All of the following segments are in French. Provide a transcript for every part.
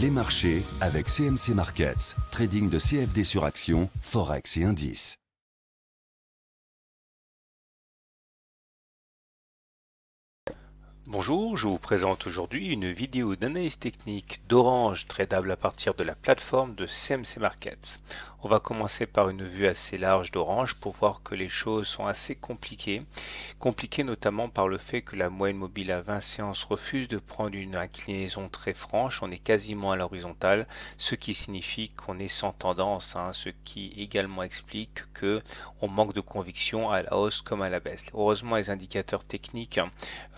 Les marchés avec CMC Markets, trading de CFD sur action, Forex et indices. Bonjour, je vous présente aujourd'hui une vidéo d'analyse technique d'Orange tradable à partir de la plateforme de CMC Markets. On va commencer par une vue assez large d'Orange pour voir que les choses sont assez compliquées notamment par le fait que la moyenne mobile à 20 séances refuse de prendre une inclinaison très franche, on est quasiment à l'horizontale, ce qui signifie qu'on est sans tendance, ce qui également explique que on manque de conviction à la hausse comme à la baisse. Heureusement, les indicateurs techniques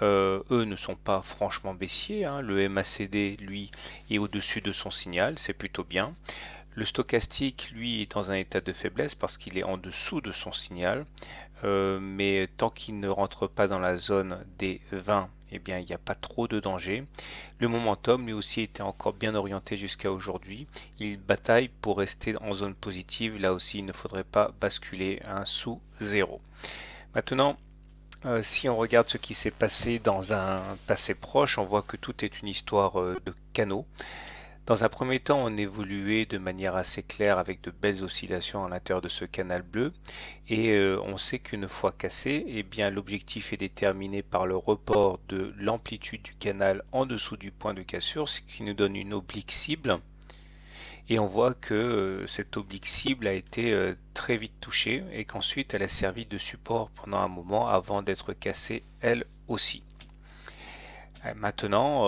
eux ne sont pas franchement baissiers, le MACD lui est au-dessus de son signal, c'est plutôt bien. Le stochastique lui est dans un état de faiblesse parce qu'il est en dessous de son signal, mais tant qu'il ne rentre pas dans la zone des 20, eh bien il n'y a pas trop de danger. Le momentum lui aussi était encore bien orienté jusqu'à aujourd'hui, il bataille pour rester en zone positive, là aussi il ne faudrait pas basculer sous zéro. Maintenant, si on regarde ce qui s'est passé dans un passé proche, on voit que tout est une histoire de canaux. Dans un premier temps, on évoluait de manière assez claire avec de belles oscillations à l'intérieur de ce canal bleu et on sait qu'une fois cassé, eh bien l'objectif est déterminé par le report de l'amplitude du canal en dessous du point de cassure, ce qui nous donne une oblique cible. Et on voit que cette oblique cible a été très vite touchée et qu'ensuite elle a servi de support pendant un moment avant d'être cassée elle aussi. Maintenant,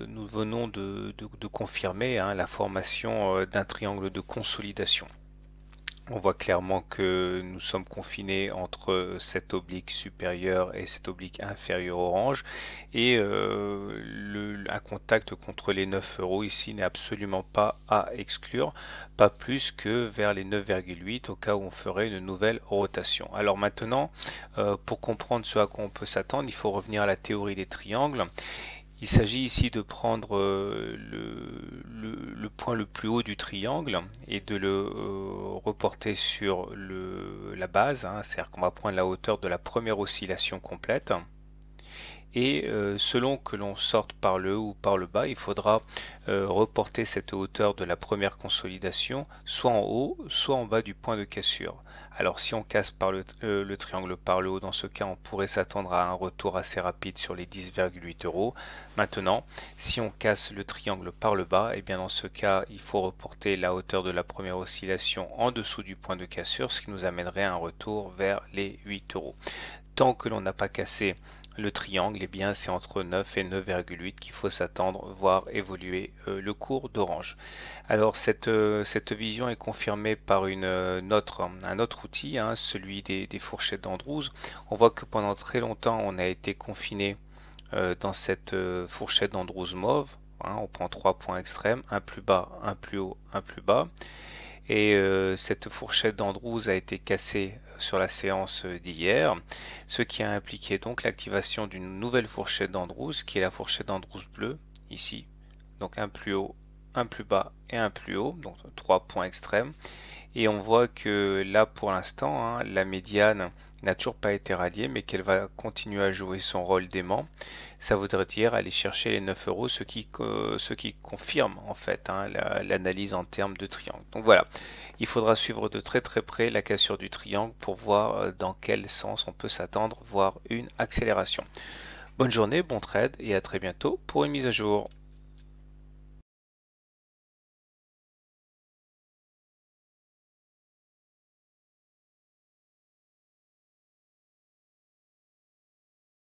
nous venons de confirmer la formation d'un triangle de consolidation. On voit clairement que nous sommes confinés entre cette oblique supérieure et cette oblique inférieure orange et un contact contre les 9 euros ici n'est absolument pas à exclure, pas plus que vers les 9,8 au cas où on ferait une nouvelle rotation. Alors maintenant, pour comprendre ce à quoi on peut s'attendre, il faut revenir à la théorie des triangles. Il s'agit ici de prendre le point le plus haut du triangle et de le reporter sur la base, c'est-à-dire qu'on va prendre la hauteur de la première oscillation complète. Et selon que l'on sorte par le haut ou par le bas, il faudra reporter cette hauteur de la première consolidation soit en haut, soit en bas du point de cassure. Alors si on casse par le triangle par le haut, dans ce cas on pourrait s'attendre à un retour assez rapide sur les 10,8 euros. Maintenant, si on casse le triangle par le bas, et bien dans ce cas il faut reporter la hauteur de la première oscillation en dessous du point de cassure, ce qui nous amènerait à un retour vers les 8 euros. Tant que l'on n'a pas cassé le triangle, eh bien c'est entre 9 et 9,8 qu'il faut s'attendre, voir évoluer le cours d'Orange. Alors cette vision est confirmée par un autre outil, celui des fourchettes d'Andrews. On voit que pendant très longtemps on a été confiné dans cette fourchette d'Andrews mauve. On prend 3 points extrêmes, un plus bas, un plus haut, un plus bas. Et cette fourchette d'Andrews a été cassée sur la séance d'hier, ce qui a impliqué donc l'activation d'une nouvelle fourchette d'Andrews, qui est la fourchette d'Andrews bleue, ici. Donc un plus haut, un plus bas et un plus haut, donc 3 points extrêmes. Et on voit que là pour l'instant, la médiane n'a toujours pas été ralliée, mais qu'elle va continuer à jouer son rôle d'aimant. Ça voudrait dire aller chercher les 9 euros, ce qui confirme en fait l'analyse en termes de triangle. Donc voilà, il faudra suivre de très très près la cassure du triangle pour voir dans quel sens on peut s'attendre, voire une accélération. Bonne journée, bon trade et à très bientôt pour une mise à jour.